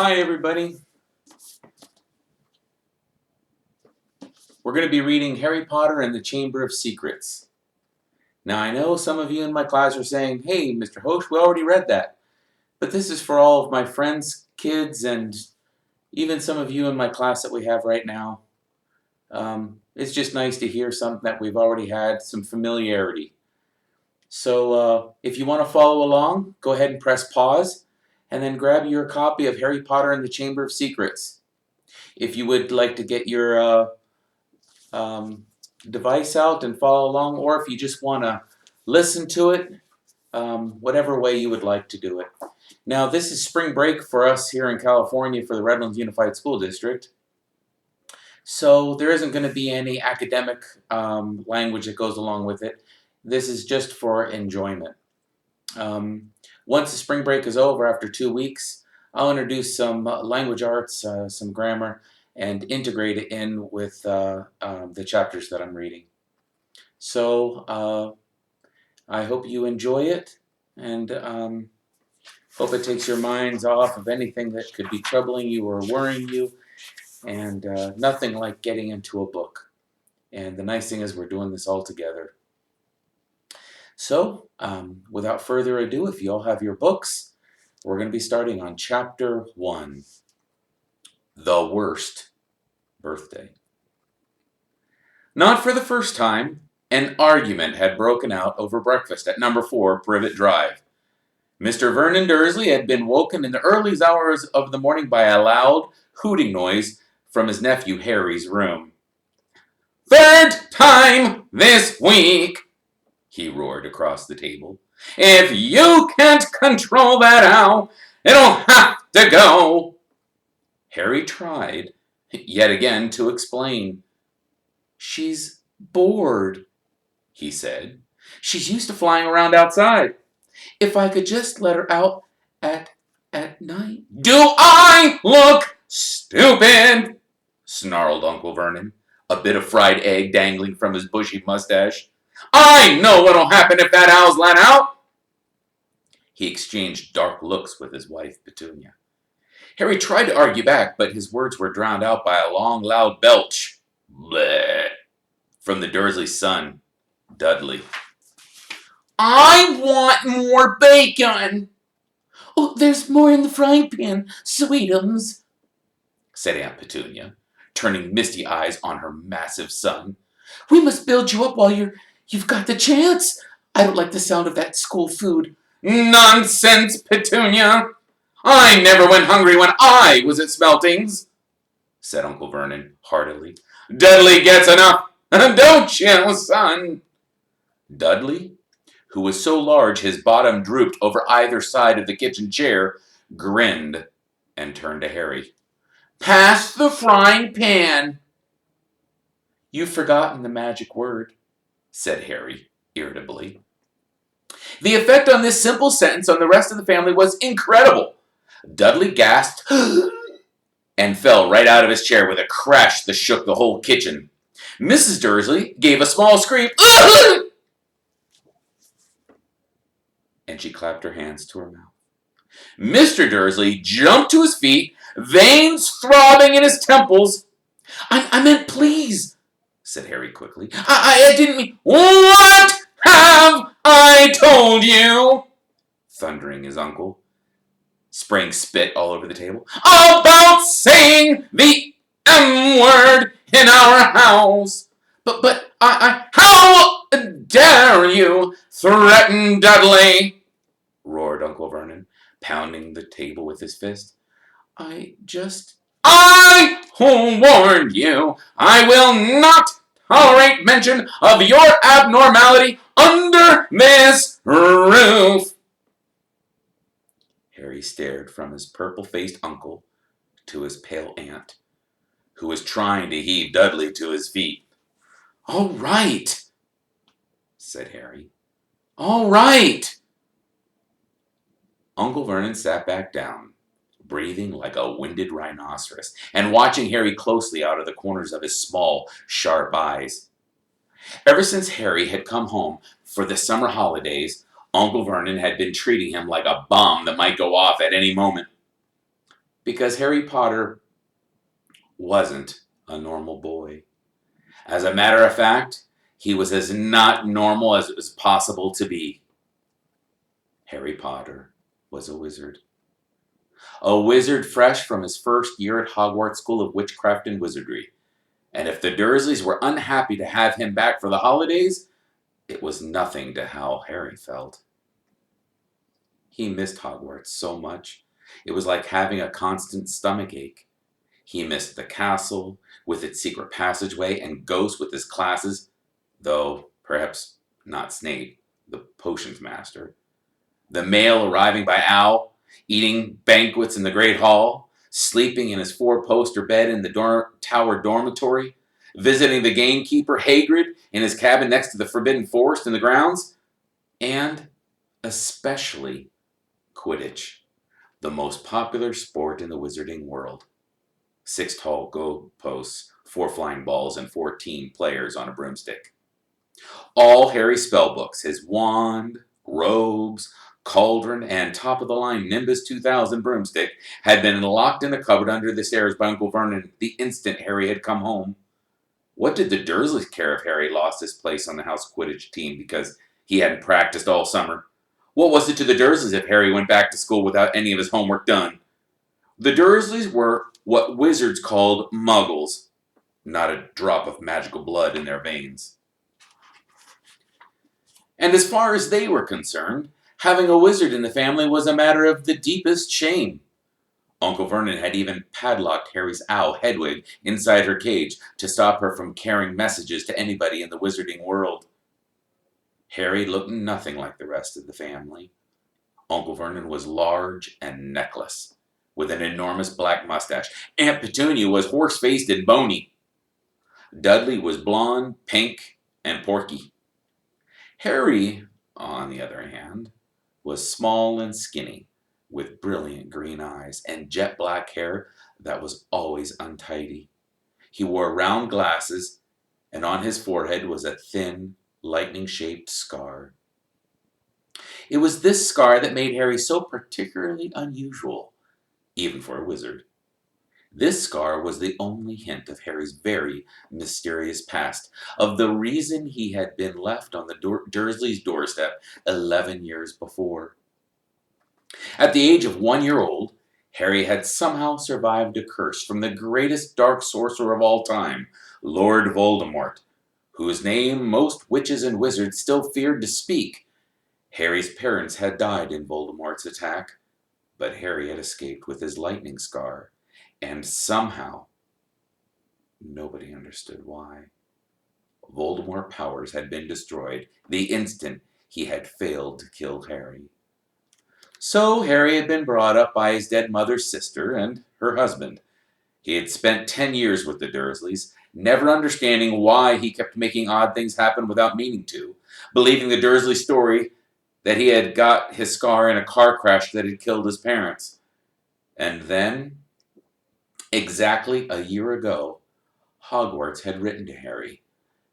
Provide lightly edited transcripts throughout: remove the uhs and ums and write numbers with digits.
Hi everybody. We're going to be reading Harry Potter and the Chamber of Secrets. Now I know some of you in my class are saying, hey Mr. Hosch, we already read that. But this is for all of my friends, kids, and even some of you in my class that we have right now. It's just nice to hear something that we've already had, some familiarity. So if you want to follow along, go ahead and press pause and then grab your copy of Harry Potter and the Chamber of Secrets. If you would like to get your device out and follow along, or if you just want to listen to it, whatever way you would like to do it. Now, this is spring break for us here in California for the Redlands Unified School District. So there isn't going to be any academic language that goes along with it. This is just for enjoyment. Once the spring break is over, after 2 weeks, I'll introduce some language arts, some grammar, and integrate it in with the chapters that I'm reading. So I hope you enjoy it, and hope it takes your minds off of anything that could be troubling you or worrying you, and nothing like getting into a book. And the nice thing is we're doing this all together. So without further ado, if you all have your books, we're going to be starting on Chapter 1, The Worst Birthday. Not for the first time, an argument had broken out over breakfast at number 4 Privet Drive. Mr. Vernon Dursley had been woken in the early hours of the morning by a loud hooting noise from his nephew Harry's room. "Third time this week!" he roared across the table. "If you can't control that owl, it'll have to go." Harry tried, yet again, to explain. "She's bored," he said. "She's used to flying around outside. If I could just let her out at night." "Do I look stupid?" snarled Uncle Vernon, a bit of fried egg dangling from his bushy mustache. "I know what'll happen if that owl's let out." He exchanged dark looks with his wife, Petunia. Harry tried to argue back, but his words were drowned out by a long, loud belch. Bleh, from the Dursley's son, Dudley. "I want more bacon." "Oh, there's more in the frying pan, sweetums," said Aunt Petunia, turning misty eyes on her massive son. "We must build you up while you've got the chance. I don't like the sound of that school food." "Nonsense, Petunia. I never went hungry when I was at Smeltings," said Uncle Vernon heartily. "Dudley gets enough, don't you, son?" Dudley, who was so large his bottom drooped over either side of the kitchen chair, grinned and turned to Harry. "Pass the frying pan." "You've forgotten the magic word," said Harry irritably. The effect on this simple sentence on the rest of the family was incredible. Dudley gasped and fell right out of his chair with a crash that shook the whole kitchen. Mrs. Dursley gave a small scream, and she clapped her hands to her mouth. Mr. Dursley jumped to his feet, veins throbbing in his temples. I meant please," said Harry quickly. I didn't mean—" "What have I told you?" thundering his uncle, spraying spit all over the table. "About saying the M-word in our house." But how dare you threaten Dudley?" roared Uncle Vernon, pounding the table with his fist. I warned you. I will not tolerate mention of your abnormality under this roof." Harry stared from his purple-faced uncle to his pale aunt, who was trying to heave Dudley to his feet. "All right," said Harry. "All right." Uncle Vernon sat back down, breathing like a winded rhinoceros, and watching Harry closely out of the corners of his small, sharp eyes. Ever since Harry had come home for the summer holidays, Uncle Vernon had been treating him like a bomb that might go off at any moment. because Harry Potter wasn't a normal boy. As a matter of fact, he was as not normal as it was possible to be. Harry Potter was a wizard. A wizard fresh from his first year at Hogwarts School of Witchcraft and Wizardry. And if the Dursleys were unhappy to have him back for the holidays, it was nothing to how Harry felt. He missed Hogwarts so much. It was like having a constant stomach ache. He missed the castle with its secret passageway and ghosts with his classes, though perhaps not Snape, the potions master. The mail arriving by owl, eating banquets in the Great Hall, sleeping in his four-poster bed in the tower dormitory, visiting the gamekeeper Hagrid in his cabin next to the Forbidden Forest in the grounds, and especially Quidditch, the most popular sport in the wizarding world. 6 tall goalposts, 4 flying balls, and 14 players on a broomstick. All Harry's spellbooks, his wand, robes, cauldron, and top-of-the-line Nimbus 2000 broomstick had been locked in a cupboard under the stairs by Uncle Vernon the instant Harry had come home. What did the Dursleys care if Harry lost his place on the house Quidditch team because he hadn't practiced all summer? What was it to the Dursleys if Harry went back to school without any of his homework done? The Dursleys were what wizards called muggles, not a drop of magical blood in their veins. And as far as they were concerned, having a wizard in the family was a matter of the deepest shame. Uncle Vernon had even padlocked Harry's owl, Hedwig, inside her cage to stop her from carrying messages to anybody in the wizarding world. Harry looked nothing like the rest of the family. Uncle Vernon was large and necklace, with an enormous black mustache. Aunt Petunia was horse-faced and bony. Dudley was blonde, pink, and porky. Harry, on the other hand, was small and skinny, with brilliant green eyes and jet black hair that was always untidy. He wore round glasses, and on his forehead was a thin, lightning-shaped scar. It was this scar that made Harry so particularly unusual, even for a wizard. This scar was the only hint of Harry's very mysterious past, of the reason he had been left on the Dursleys' doorstep 11 years before. At the age of 1 year old, Harry had somehow survived a curse from the greatest dark sorcerer of all time, Lord Voldemort, whose name most witches and wizards still feared to speak. Harry's parents had died in Voldemort's attack, but Harry had escaped with his lightning scar, and somehow, nobody understood why, Voldemort's powers had been destroyed the instant he had failed to kill Harry. So Harry had been brought up by his dead mother's sister and her husband. He had spent 10 years with the Dursleys, never understanding why he kept making odd things happen without meaning to, believing the Dursley story that he had got his scar in a car crash that had killed his parents. And then, exactly a year ago, Hogwarts had written to Harry,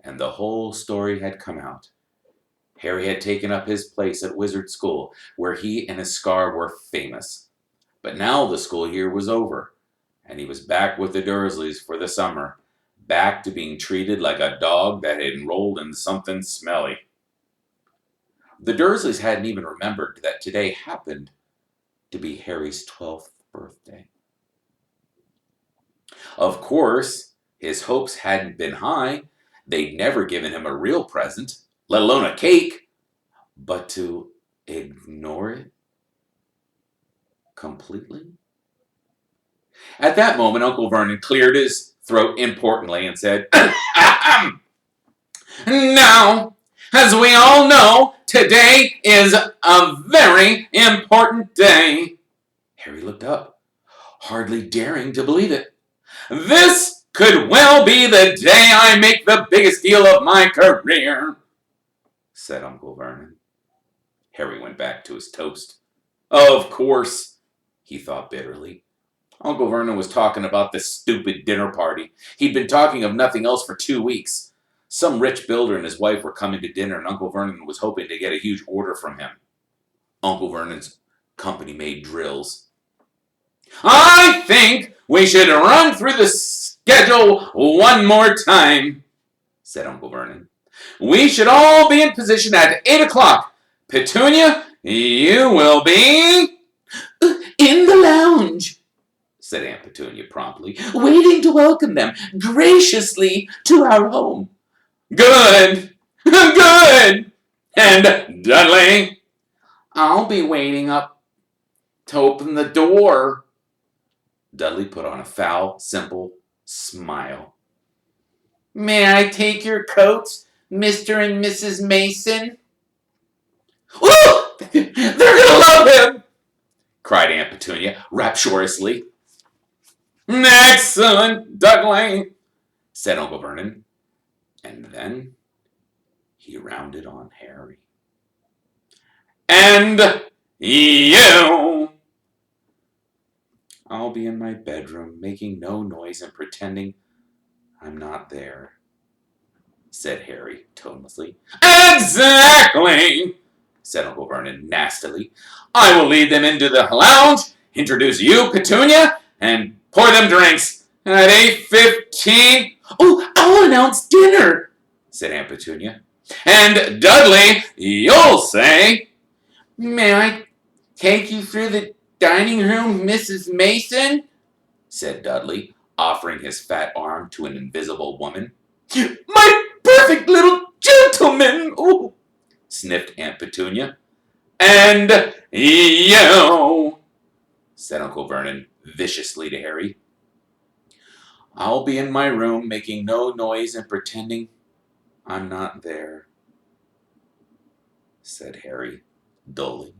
and the whole story had come out. Harry had taken up his place at Wizard School, where he and his scar were famous. But now the school year was over, and he was back with the Dursleys for the summer, back to being treated like a dog that had enrolled in something smelly. The Dursleys hadn't even remembered that today happened to be Harry's 12th birthday. Of course, his hopes hadn't been high. They'd never given him a real present, let alone a cake. But to ignore it completely? At that moment, Uncle Vernon cleared his throat importantly and said, Now, as we all know, today is a very important day. Harry looked up, hardly daring to believe it. This could well be the day I make the biggest deal of my career, said Uncle Vernon. Harry went back to his toast. Of course, he thought bitterly. Uncle Vernon was talking about this stupid dinner party. He'd been talking of nothing else for 2 weeks. Some rich builder and his wife were coming to dinner, and Uncle Vernon was hoping to get a huge order from him. Uncle Vernon's company made drills. I think we should run through the schedule one more time, said Uncle Vernon. We should all be in position at 8 o'clock. Petunia, you will be in the lounge, said Aunt Petunia promptly, waiting to welcome them graciously to our home. Good, good. And Dudley, I'll be waiting up to open the door. Dudley put on a foul, simple smile. May I take your coats, Mr. and Mrs. Mason? Ooh! They're gonna love him! Cried Aunt Petunia rapturously. Excellent, Dudley, said Uncle Vernon. And then he rounded on Harry. And you! I'll be in my bedroom, making no noise and pretending I'm not there, said Harry tonelessly. Exactly, said Uncle Vernon nastily. I will lead them into the lounge, introduce you, Petunia, and pour them drinks. At 8:15... Oh, I'll announce dinner, said Aunt Petunia. And Dudley, you'll say... May I take you through the dining room, Mrs. Mason? Said Dudley, offering his fat arm to an invisible woman. My perfect little gentleman! Ooh, sniffed Aunt Petunia. And you, said Uncle Vernon viciously to Harry. I'll be in my room making no noise and pretending I'm not there, said Harry dully.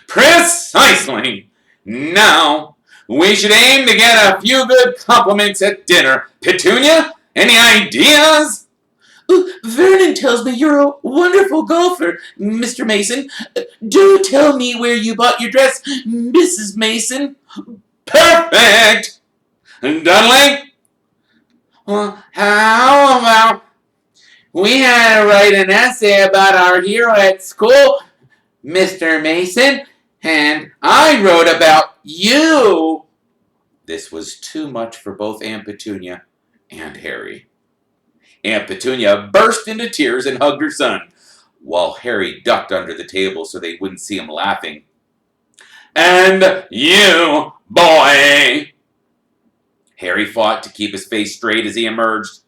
Precisely! Now, we should aim to get a few good compliments at dinner. Petunia, any ideas? Vernon tells me you're a wonderful golfer, Mr. Mason. Do tell me where you bought your dress, Mrs. Mason. Perfect! Dudley? Well, how about we had to write an essay about our hero at school, Mr. Mason, and I wrote about you. This was too much for both Aunt Petunia and Harry. Aunt Petunia burst into tears and hugged her son, while Harry ducked under the table so they wouldn't see him laughing. And you, boy! Harry fought to keep his face straight as he emerged.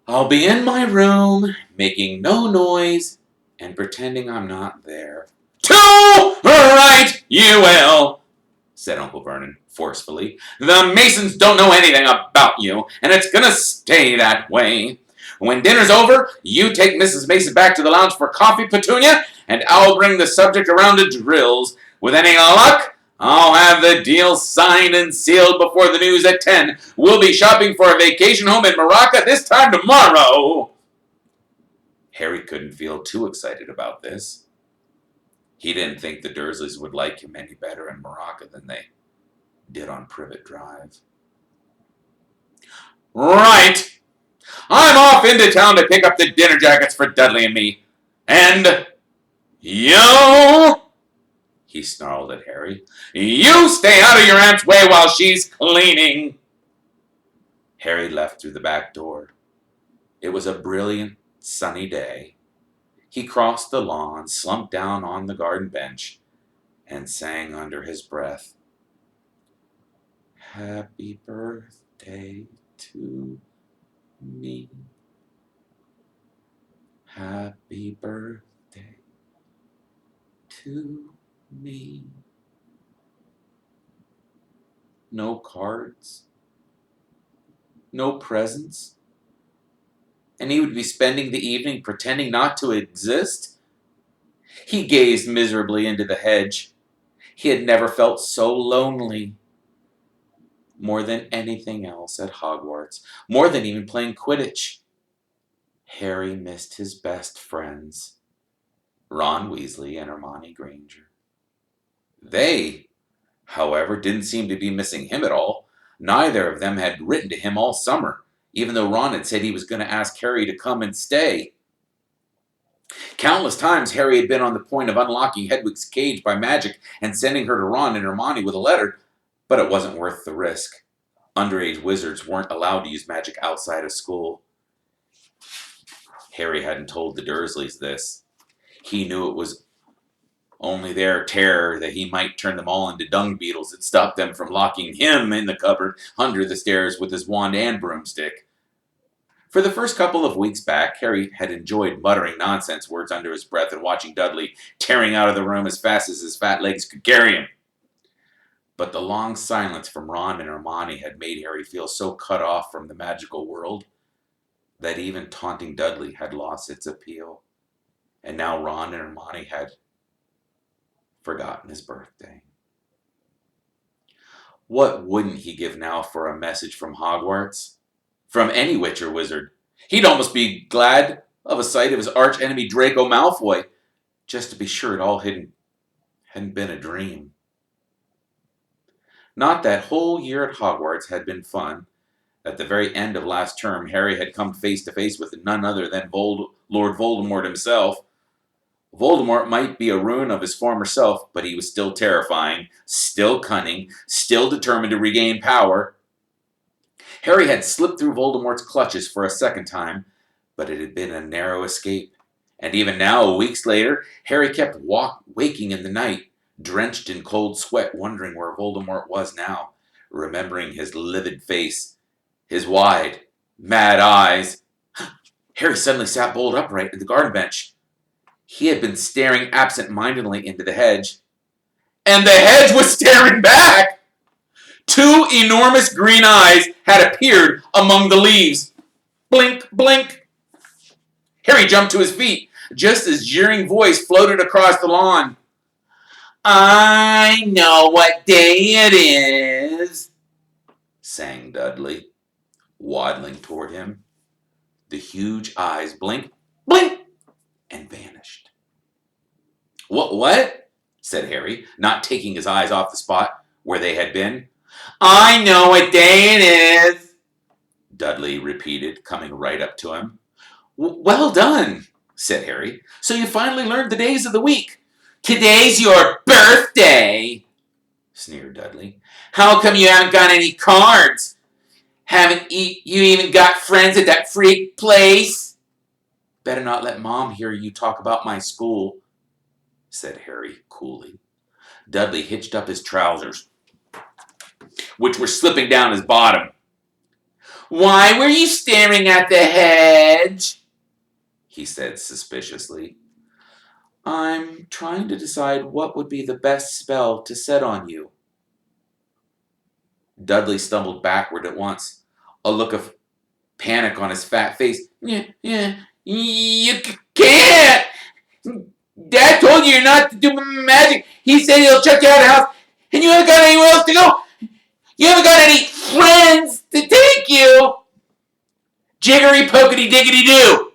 I'll be in my room, making no noise, and pretending I'm not there. Too right you will, said Uncle Vernon forcefully. The Masons don't know anything about you, and it's gonna stay that way. When dinner's over, you take Mrs. Mason back to the lounge for coffee, Petunia, and I'll bring the subject around to drills. With any luck, I'll have the deal signed and sealed before the news at 10. We'll be shopping for a vacation home in Morocco this time tomorrow. Harry couldn't feel too excited about this. He didn't think the Dursleys would like him any better in Morocco than they did on Privet Drive. Right! I'm off into town to pick up the dinner jackets for Dudley and me. And you... he snarled at Harry. You stay out of your aunt's way while she's cleaning. Harry left through the back door. It was a brilliant, sunny day. He crossed the lawn, slumped down on the garden bench, and sang under his breath, Happy birthday to me. Happy birthday to me. No cards, no presents, and he would be spending the evening pretending not to exist? He gazed miserably into the hedge. He had never felt so lonely. More than anything else at Hogwarts, more than even playing Quidditch, Harry missed his best friends, Ron Weasley and Hermione Granger. They, however, didn't seem to be missing him at all. Neither of them had written to him all summer, even though Ron had said he was going to ask Harry to come and stay. Countless times Harry had been on the point of unlocking Hedwig's cage by magic and sending her to Ron and Hermione with a letter, But it wasn't worth the risk. Underage wizards weren't allowed to use magic outside of school. Harry hadn't told the Dursleys this. He knew it was only their terror that he might turn them all into dung beetles that stopped them from locking him in the cupboard under the stairs with his wand and broomstick. For the first couple of weeks back, Harry had enjoyed muttering nonsense words under his breath and watching Dudley tearing out of the room as fast as his fat legs could carry him. But the long silence from Ron and Hermione had made Harry feel so cut off from the magical world that even taunting Dudley had lost its appeal. And now Ron and Hermione had forgotten his birthday. What wouldn't he give now for a message from Hogwarts? From any witch or wizard. He'd almost be glad of a sight of his archenemy Draco Malfoy, just to be sure it all hadn't been a dream. Not that whole year at Hogwarts had been fun. At the very end of last term, Harry had come face to face with none other than Lord Voldemort himself. Voldemort might be a ruin of his former self, but he was still terrifying, still cunning, still determined to regain power. Harry had slipped through Voldemort's clutches for a second time, but it had been a narrow escape. And even now, weeks later, Harry kept waking in the night, drenched in cold sweat, wondering where Voldemort was now, remembering his livid face, his wide, mad eyes. Harry suddenly sat bolt upright at the garden bench. He had been staring absent-mindedly into the hedge, and the hedge was staring back! 2 enormous green eyes had appeared among the leaves. Blink, blink. Harry jumped to his feet, just as jeering voice floated across the lawn. "I know what day it is," sang Dudley, waddling toward him. The huge eyes blinked, blink, and vanished. What? Said Harry, not taking his eyes off the spot where they had been. "I know what day it is," Dudley repeated, coming right up to him. "Well done," said Harry. "So you finally learned the days of the week." "Today's your birthday," sneered Dudley. "How come you haven't got any cards? Haven't you even got friends at that freak place?" "Better not let Mom hear you talk about my school," said Harry coolly. Dudley hitched up his trousers, which were slipping down his bottom. "Why were you staring at the hedge?" he said suspiciously. "I'm trying to decide what would be the best spell to set on you." Dudley stumbled backward at once, a look of panic on his fat face. You can't! Dad told you you're not to do magic. He said he'll check you out of the house, and you haven't got anywhere else to go. You haven't got any friends to take you." "Jiggery pokety diggity do,"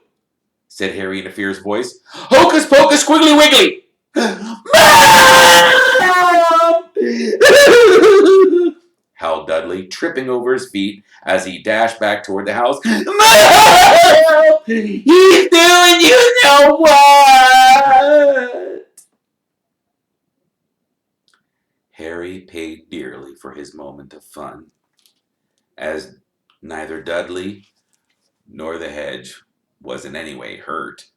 said Harry in a fierce voice. "Hocus pocus squiggly wiggly." "Mom!" howled Dudley, tripping over his feet as he dashed back toward the house. "Mom! He's doing you know what?" Harry paid dearly for his moment of fun, as neither Dudley nor the hedge was in any way hurt.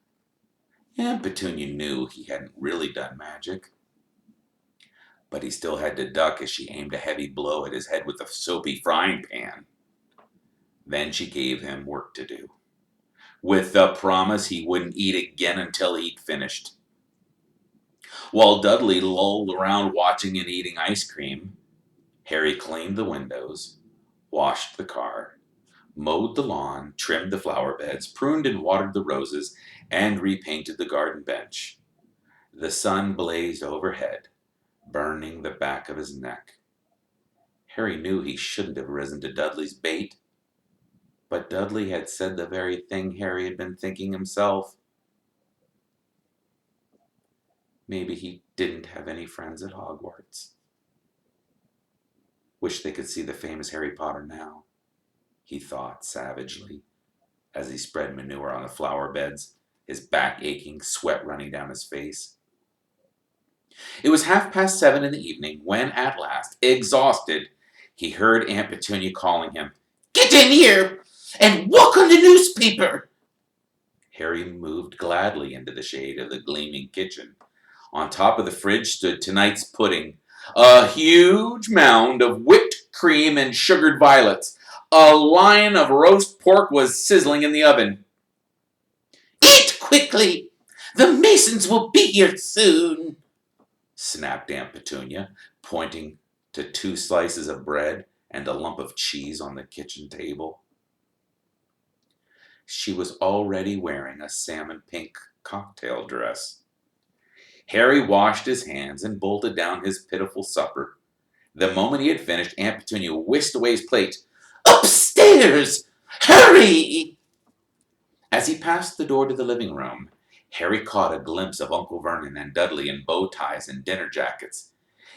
And Petunia knew he hadn't really done magic. But he still had to duck as she aimed a heavy blow at his head with a soapy frying pan. Then she gave him work to do, with the promise he wouldn't eat again until he'd finished. While Dudley lolled around watching and eating ice cream, Harry cleaned the windows, washed the car, mowed the lawn, trimmed the flower beds, pruned and watered the roses, and repainted the garden bench. The sun blazed overhead, burning the back of his neck. Harry knew he shouldn't have risen to Dudley's bait, but Dudley had said the very thing Harry had been thinking himself. Maybe he didn't have any friends at Hogwarts. Wish they could see the famous Harry Potter now, he thought savagely, as he spread manure on the flower beds, his back aching, sweat running down his face. It was 7:30 in the evening when, at last, exhausted, he heard Aunt Petunia calling him. "Get in here and walk on the newspaper!" Harry moved gladly into the shade of the gleaming kitchen. On top of the fridge stood tonight's pudding, a huge mound of whipped cream and sugared violets. A lion of roast pork was sizzling in the oven. "Eat quickly! The Masons will be here soon!" snapped Aunt Petunia, pointing to 2 slices of bread and a lump of cheese on the kitchen table. She was already wearing a salmon pink cocktail dress. Harry washed his hands and bolted down his pitiful supper. The moment he had finished, Aunt Petunia whisked away his plate. "Upstairs! Hurry!" As he passed the door to the living room, Harry caught a glimpse of Uncle Vernon and Dudley in bow ties and dinner jackets.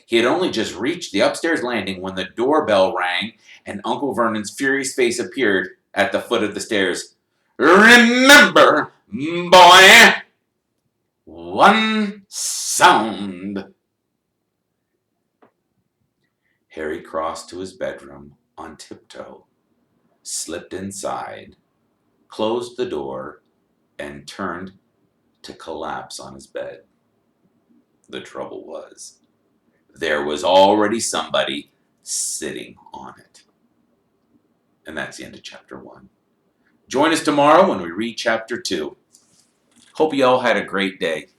He had only just reached the upstairs landing when the doorbell rang and Uncle Vernon's furious face appeared at the foot of the stairs. "Remember, boy, one sound." Harry crossed to his bedroom on tiptoe, slipped inside, closed the door, and turned to collapse on his bed. The trouble was, there was already somebody sitting on it. And that's the end of chapter 1. Join us tomorrow when we read chapter 2. Hope you all had a great day.